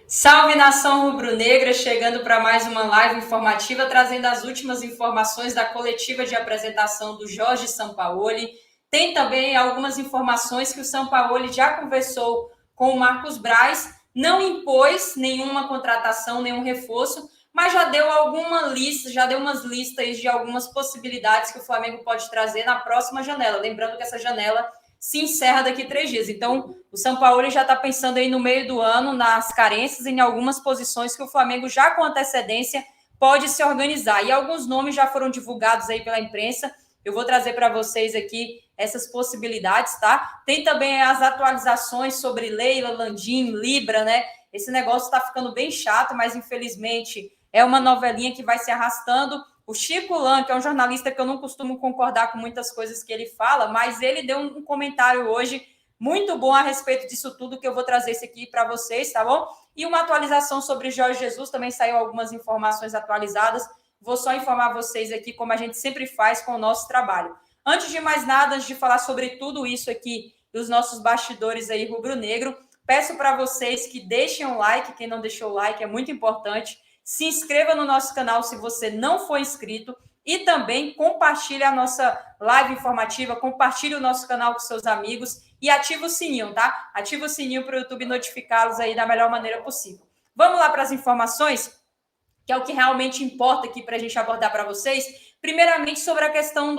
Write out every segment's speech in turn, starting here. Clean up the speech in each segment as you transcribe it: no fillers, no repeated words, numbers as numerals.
Salve nação rubro-negra, chegando para mais uma live informativa, trazendo as últimas informações da coletiva de apresentação do Jorge Sampaoli. Tem também algumas informações que o Sampaoli já conversou com o Marcos Braz, não impôs nenhuma contratação, nenhum reforço, mas já deu alguma lista, já deu umas listas de algumas possibilidades que o Flamengo pode trazer na próxima janela. Lembrando que essa janela se encerra daqui a 3 dias. Então, o São Paulo já está pensando aí no meio do ano, nas carências, em algumas posições que o Flamengo, já com antecedência, pode se organizar. E alguns nomes já foram divulgados aí pela imprensa. Eu vou trazer para vocês aqui essas possibilidades, tá? Tem também as atualizações sobre Leila, Landim, Libra, né? Esse negócio está ficando bem chato, mas infelizmente é uma novelinha que vai se arrastando. O Chico Lan, que é um jornalista que eu não costumo concordar com muitas coisas que ele fala, mas ele deu um comentário hoje muito bom a respeito disso tudo, que eu vou trazer isso aqui para vocês, tá bom? E uma atualização sobre Jorge Jesus, também saiu algumas informações atualizadas. Vou só informar vocês aqui, como a gente sempre faz com o nosso trabalho. Antes de mais nada, antes de falar sobre tudo isso aqui, dos nossos bastidores aí rubro-negro, peço para vocês que deixem um like, quem não deixou o like é muito importante. Se inscreva no nosso canal se você não for inscrito e também compartilhe a nossa live informativa, compartilhe o nosso canal com seus amigos e ativa o sininho, tá? Ativa o sininho para o YouTube notificá-los aí da melhor maneira possível. Vamos lá para as informações, que é o que realmente importa aqui para a gente abordar para vocês. Primeiramente, sobre a questão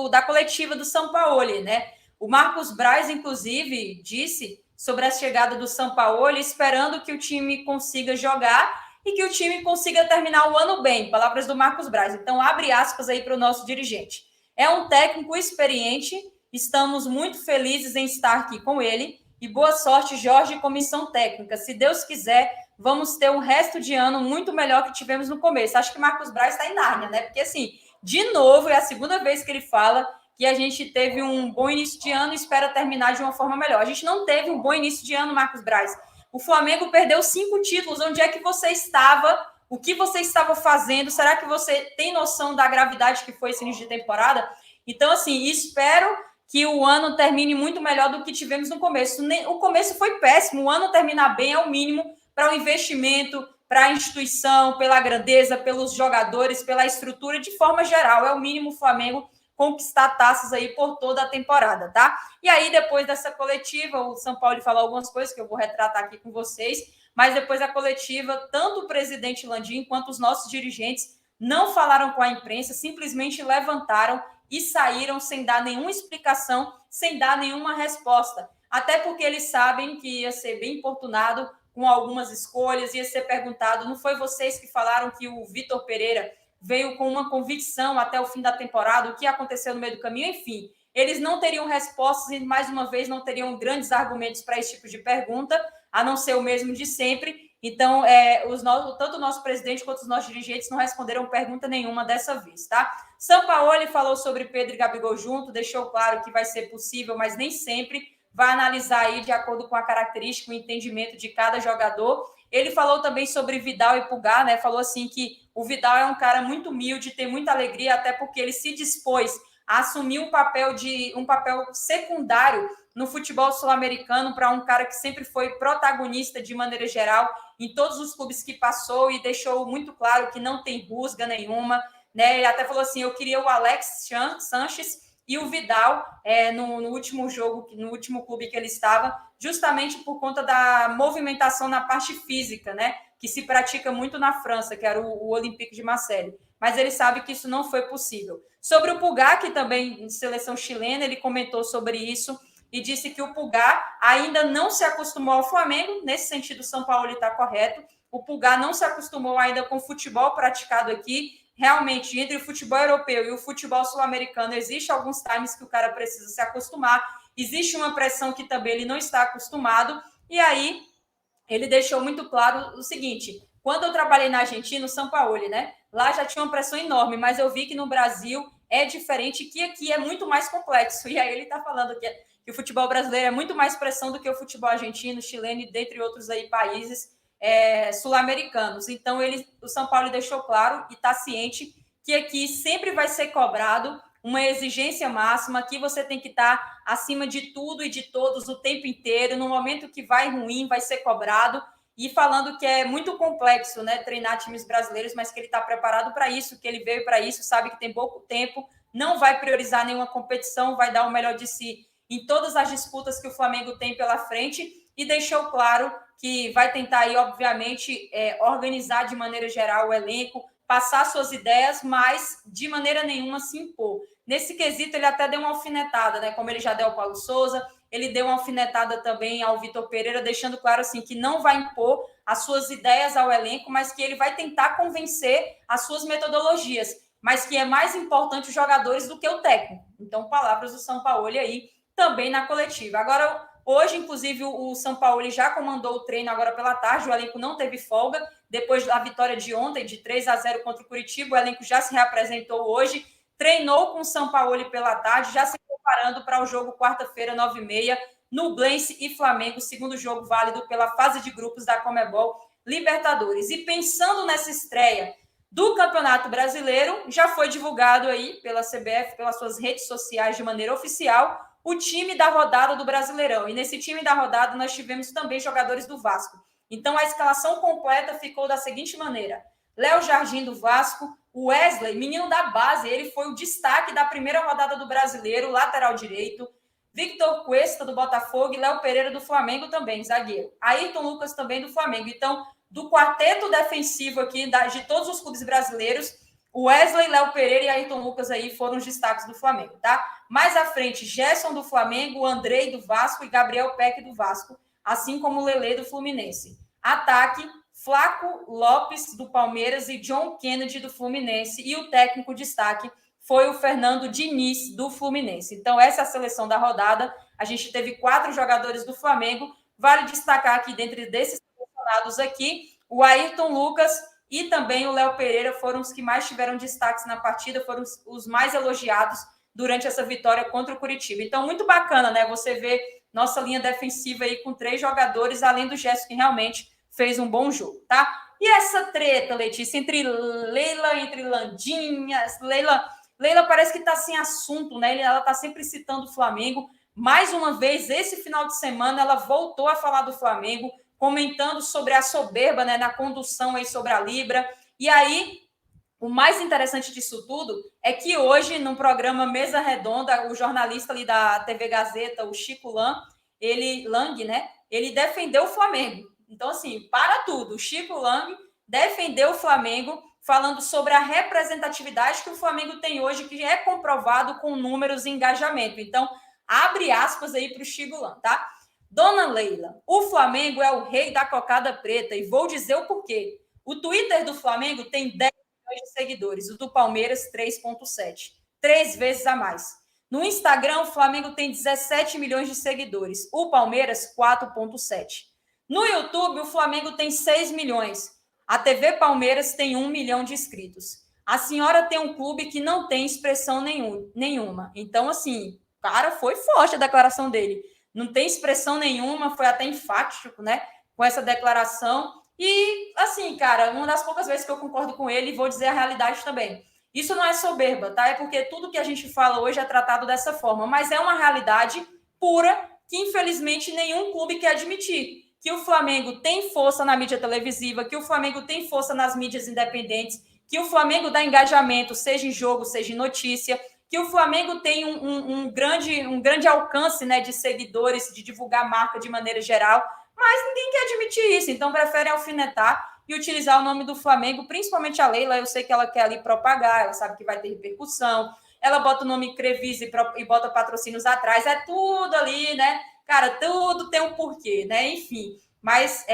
da coletiva do São Paulo, né? O Marcos Braz, inclusive, disse sobre a chegada do São Paulo, esperando que o time consiga jogar e que o time consiga terminar o ano bem. Palavras do Marcos Braz. Então, abre aspas aí para o nosso dirigente. É um técnico experiente, estamos muito felizes em estar aqui com ele e boa sorte, Jorge, e comissão técnica. Se Deus quiser, vamos ter um resto de ano muito melhor que tivemos no começo. Acho que Marcos Braz está em Nárnia, né? Porque, assim, de novo, é a segunda vez que ele fala que a gente teve um bom início de ano e espera terminar de uma forma melhor. A gente não teve um bom início de ano, Marcos Braz. O Flamengo perdeu 5 títulos. Onde é que você estava? O que você estava fazendo? Será que você tem noção da gravidade que foi esse início de temporada? Então, assim, espero que o ano termine muito melhor do que tivemos no começo. O começo foi péssimo. O ano terminar bem é o mínimo para o investimento, para a instituição, pela grandeza, pelos jogadores, pela estrutura, de forma geral. É o mínimo o Flamengo conquistar taças aí por toda a temporada, tá? E aí, depois dessa coletiva, o São Paulo falou algumas coisas que eu vou retratar aqui com vocês, mas depois da coletiva, tanto o presidente Landim quanto os nossos dirigentes não falaram com a imprensa, simplesmente levantaram e saíram sem dar nenhuma explicação, sem dar nenhuma resposta. Até porque eles sabem que ia ser bem importunado com algumas escolhas, ia ser perguntado, não foi vocês que falaram que o Vitor Pereira veio com uma convicção até o fim da temporada, o que aconteceu no meio do caminho, enfim. Eles não teriam respostas e, mais uma vez, não teriam grandes argumentos para esse tipo de pergunta, a não ser o mesmo de sempre. Então, tanto o nosso presidente quanto os nossos dirigentes não responderam pergunta nenhuma dessa vez, tá? Sampaoli falou sobre Pedro e Gabigol junto, deixou claro que vai ser possível, mas nem sempre. Vai analisar aí de acordo com a característica, o entendimento de cada jogador. Ele falou também sobre Vidal e Pulgar, né? Falou assim que o Vidal é um cara muito humilde, tem muita alegria, até porque ele se dispôs a assumir um papel secundário no futebol sul-americano para um cara que sempre foi protagonista de maneira geral em todos os clubes que passou e deixou muito claro que não tem rusga nenhuma, né? Ele até falou assim: eu queria o Alex Sanches e o Vidal no último jogo, no último clube que ele estava, justamente por conta da movimentação na parte física, né? Que se pratica muito na França, que era o Olympique de Marseille. Mas ele sabe que isso não foi possível. Sobre o Pulgar, que também em seleção chilena, ele comentou sobre isso e disse que o Pulgar ainda não se acostumou ao Flamengo. Nesse sentido, o São Paulo está correto. O Pulgar não se acostumou ainda com o futebol praticado aqui. Realmente, entre o futebol europeu e o futebol sul-americano, existe alguns times que o cara precisa se acostumar. Existe uma pressão que também ele não está acostumado. E aí, ele deixou muito claro o seguinte: quando eu trabalhei na Argentina, no São Paulo, né? Lá já tinha uma pressão enorme, mas eu vi que no Brasil é diferente, que aqui é muito mais complexo. E aí ele está falando que o futebol brasileiro é muito mais pressão do que o futebol argentino, chileno e dentre outros aí países sul-americanos. Então, o São Paulo deixou claro e está ciente que aqui sempre vai ser cobrado uma exigência máxima, que você tem que estar acima de tudo e de todos o tempo inteiro. No momento que vai ruim, vai ser cobrado. e falando que é muito complexo, né, treinar times brasileiros, mas que ele está preparado para isso, que ele veio para isso, sabe que tem pouco tempo, não vai priorizar nenhuma competição, vai dar o melhor de si em todas as disputas que o Flamengo tem pela frente, e deixou claro que vai tentar aí, obviamente, organizar de maneira geral o elenco, passar suas ideias, mas de maneira nenhuma se impor. Nesse quesito, ele até deu uma alfinetada, né? Como ele já deu ao Paulo Souza, ele deu uma alfinetada também ao Vitor Pereira, deixando claro assim que não vai impor as suas ideias ao elenco, mas que ele vai tentar convencer as suas metodologias, mas que é mais importante os jogadores do que o técnico. Então, palavras do Sampaoli aí também na coletiva. Agora, hoje, inclusive, o Sampaoli já comandou o treino agora pela tarde, o elenco não teve folga, depois da vitória de ontem, de 3-0 contra o Curitiba, o elenco já se reapresentou hoje, treinou com o Sampaoli pela tarde, já se preparando para o jogo quarta-feira, 9h30, Nublense e Flamengo, segundo jogo válido pela fase de grupos da Conmebol Libertadores. E pensando nessa estreia do Campeonato Brasileiro, já foi divulgado aí pela CBF, pelas suas redes sociais de maneira oficial, o time da rodada do Brasileirão. E nesse time da rodada nós tivemos também jogadores do Vasco. Então a escalação completa ficou da seguinte maneira: Léo Jardim do Vasco, o Wesley, menino da base, ele foi o destaque da primeira rodada do Brasileiro, lateral direito. Victor Cuesta do Botafogo e Léo Pereira do Flamengo também, zagueiro. Ayrton Lucas também do Flamengo. Então, do quarteto defensivo aqui de todos os clubes brasileiros, o Wesley, Léo Pereira e Ayrton Lucas aí foram os destaques do Flamengo, tá? Mais à frente, Gerson do Flamengo, Andrei do Vasco e Gabriel Peck do Vasco, assim como o Lelê do Fluminense. Ataque, Flaco Lopes do Palmeiras e John Kennedy do Fluminense. E o técnico destaque foi o Fernando Diniz do Fluminense. Então, essa é a seleção da rodada. A gente teve 4 jogadores do Flamengo. Vale destacar aqui, dentre desses selecionados aqui, o Ayrton Lucas e também o Léo Pereira foram os que mais tiveram destaques na partida, foram os mais elogiados durante essa vitória contra o Curitiba. Então, muito bacana, né? Você vê nossa linha defensiva aí com 3 jogadores, além do Gerson, que realmente fez um bom jogo, tá? E essa treta, Letícia, entre Leila, entre Landinha, Leila parece que está sem assunto, né? Ela está sempre citando o Flamengo. Mais uma vez, esse final de semana, ela voltou a falar do Flamengo, comentando sobre a soberba, né, na condução aí sobre a Libra. E aí, o mais interessante disso tudo é que hoje, no programa Mesa Redonda, o jornalista ali da TV Gazeta, o Chico Lang, né, ele defendeu o Flamengo. Então, assim, para tudo, o Chico Lang defendeu o Flamengo, falando sobre a representatividade que o Flamengo tem hoje, que é comprovado com números e engajamento. Então, abre aspas aí para o Chico Lang, tá? Dona Leila, o Flamengo é o rei da cocada preta e vou dizer o porquê. O Twitter do Flamengo tem 10 milhões de seguidores, o do Palmeiras 3,7. 3 vezes a mais. No Instagram, o Flamengo tem 17 milhões de seguidores, o Palmeiras 4,7. No YouTube, o Flamengo tem 6 milhões. A TV Palmeiras tem 1 milhão de inscritos. A senhora tem um clube que não tem expressão nenhuma. Então, assim, cara, foi forte a declaração dele. Não tem expressão nenhuma, foi até enfático, né, com essa declaração. E, assim, cara, uma das poucas vezes que eu concordo com ele, vou dizer a realidade também. Isso não é soberba, tá? É porque tudo que a gente fala hoje é tratado dessa forma, mas é uma realidade pura que, infelizmente, nenhum clube quer admitir. Que o Flamengo tem força na mídia televisiva, que o Flamengo tem força nas mídias independentes, que o Flamengo dá engajamento, seja em jogo, seja em notícia, que o Flamengo tem um grande alcance, né, de seguidores, de divulgar marca de maneira geral, mas ninguém quer admitir isso, então preferem alfinetar e utilizar o nome do Flamengo, principalmente a Leila. Eu sei que ela quer ali propagar, ela sabe que vai ter repercussão, ela bota o nome Crevise e bota patrocínios atrás, é tudo ali, né? Cara, tudo tem um porquê, né? Enfim, mas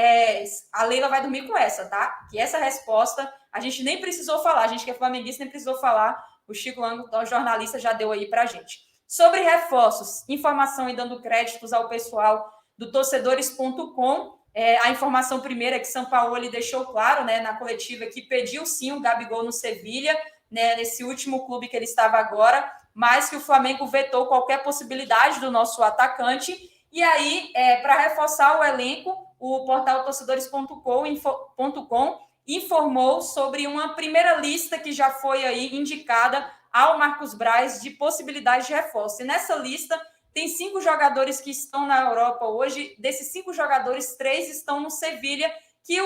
a Leila vai dormir com essa, tá? Que essa resposta a gente nem precisou falar, a gente que é flamenguista nem precisou falar, o Chico Lang, o jornalista, já deu aí pra gente. Sobre reforços, informação e dando créditos ao pessoal do torcedores.com, a informação primeira é que Sampaoli deixou claro, né, na coletiva, que pediu sim o Gabigol no Sevilha, né, nesse último clube que ele estava agora, mas que o Flamengo vetou qualquer possibilidade do nosso atacante. E aí, para reforçar o elenco, o portal torcedores.com informou sobre uma primeira lista que já foi aí indicada ao Marcos Braz de possibilidades de reforço. E nessa lista tem 5 jogadores que estão na Europa hoje. Desses 5 jogadores, 3 estão no Sevilha, que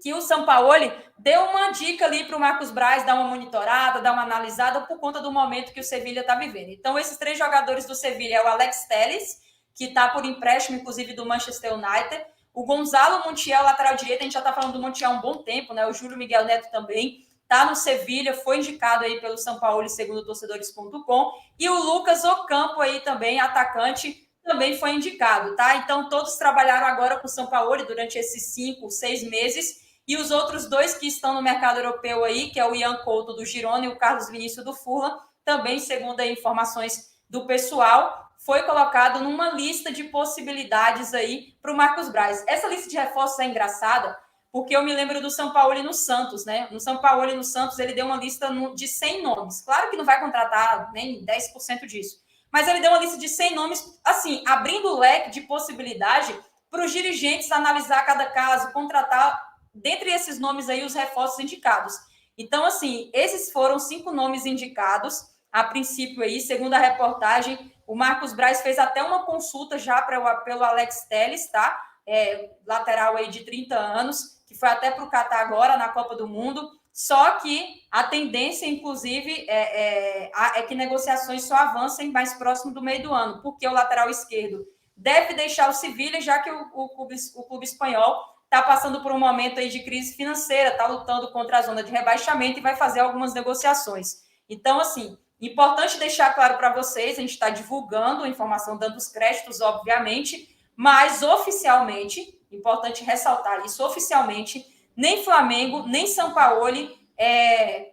que o Sampaoli deu uma dica ali para o Marcos Braz dar uma monitorada, dar uma analisada por conta do momento que o Sevilha está vivendo. Então, esses 3 jogadores do Sevilha é o Alex Telles, que está por empréstimo, inclusive, do Manchester United, o Gonzalo Montiel, lateral direito, a gente já está falando do Montiel há um bom tempo, né? O Júlio Miguel Neto também está no Sevilha, foi indicado aí pelo Sampaoli, segundo torcedores.com, e o Lucas Ocampo aí também, atacante, também foi indicado, tá? Então, todos trabalharam agora com o Sampaoli durante esses 5, 6 meses, e os outros 2 que estão no mercado europeu aí, que é o Ian Couto do Girona e o Carlos Vinícius do Fulham, também, segundo aí informações do pessoal, foi colocado numa lista de possibilidades aí para o Marcos Braz. Essa lista de reforços é engraçada, porque eu me lembro do Sampaoli no Santos, né? No Sampaoli no Santos, ele deu uma lista de 100 nomes. Claro que não vai contratar nem 10% disso, mas ele deu uma lista de 100 nomes, assim, abrindo o leque de possibilidade para os dirigentes analisar cada caso, contratar, dentre esses nomes aí, os reforços indicados. Então, assim, esses foram 5 nomes indicados, a princípio aí, segundo a reportagem, o Marcos Braz fez até uma consulta já pelo Alex Telles, tá? Lateral aí de 30 anos, que foi até para o Catar agora, na Copa do Mundo. Só que a tendência, inclusive, é que negociações só avancem mais próximo do meio do ano, porque o lateral esquerdo deve deixar o Sevilha, já que o clube espanhol está passando por um momento aí de crise financeira, está lutando contra a zona de rebaixamento e vai fazer algumas negociações. Então, assim, importante deixar claro para vocês, a gente está divulgando a informação, dando os créditos, obviamente, mas oficialmente, importante ressaltar isso, oficialmente, nem Flamengo, nem Sampaoli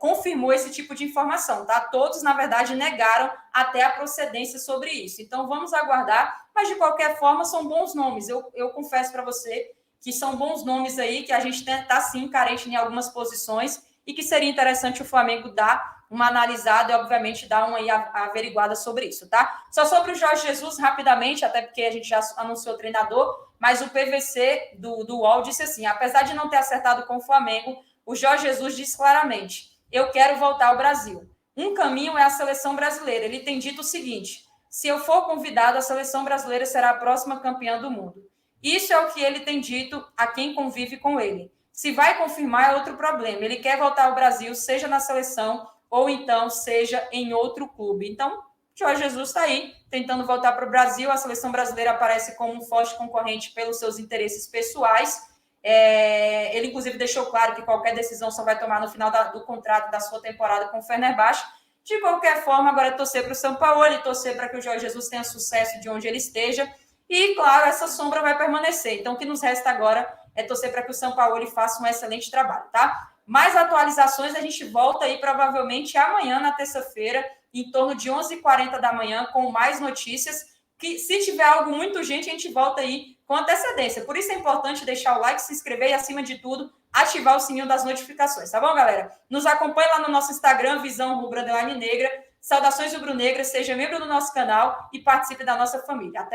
confirmou esse tipo de informação, tá? Todos, na verdade, negaram até a procedência sobre isso. Então, vamos aguardar, mas de qualquer forma, são bons nomes. Eu confesso para você que são bons nomes aí, que a gente está, sim, carente em algumas posições e que seria interessante o Flamengo dar uma analisada e, obviamente, dar uma averiguada sobre isso, tá? Só sobre o Jorge Jesus, rapidamente, até porque a gente já anunciou o treinador, mas o PVC do UOL disse assim, apesar de não ter acertado com o Flamengo, o Jorge Jesus disse claramente, eu quero voltar ao Brasil. Um caminho é a seleção brasileira. Ele tem dito o seguinte, se eu for convidado, a seleção brasileira será a próxima campeã do mundo. Isso é o que ele tem dito a quem convive com ele. Se vai confirmar, é outro problema. Ele quer voltar ao Brasil, seja na seleção ou então seja em outro clube. Então, Jorge Jesus está aí, tentando voltar para o Brasil. A seleção brasileira aparece como um forte concorrente pelos seus interesses pessoais. Ele, inclusive, deixou claro que qualquer decisão só vai tomar no final do contrato da sua temporada com o Fenerbahçe. De qualquer forma, agora é torcer para o Sampaoli, torcer para que o Jorge Jesus tenha sucesso de onde ele esteja. E, claro, essa sombra vai permanecer. Então, o que nos resta agora é torcer para que o Sampaoli faça um excelente trabalho, tá? Mais atualizações, a gente volta aí provavelmente amanhã, na terça-feira, em torno de 11h40 da manhã, com mais notícias, que se tiver algo muito urgente, a gente volta aí com antecedência. Por isso é importante deixar o like, se inscrever e, acima de tudo, ativar o sininho das notificações, tá bom, galera? Nos acompanhe lá no nosso Instagram, Visão Rubro _Negra. Saudações rubro-negras, seja membro do nosso canal e participe da nossa família. Até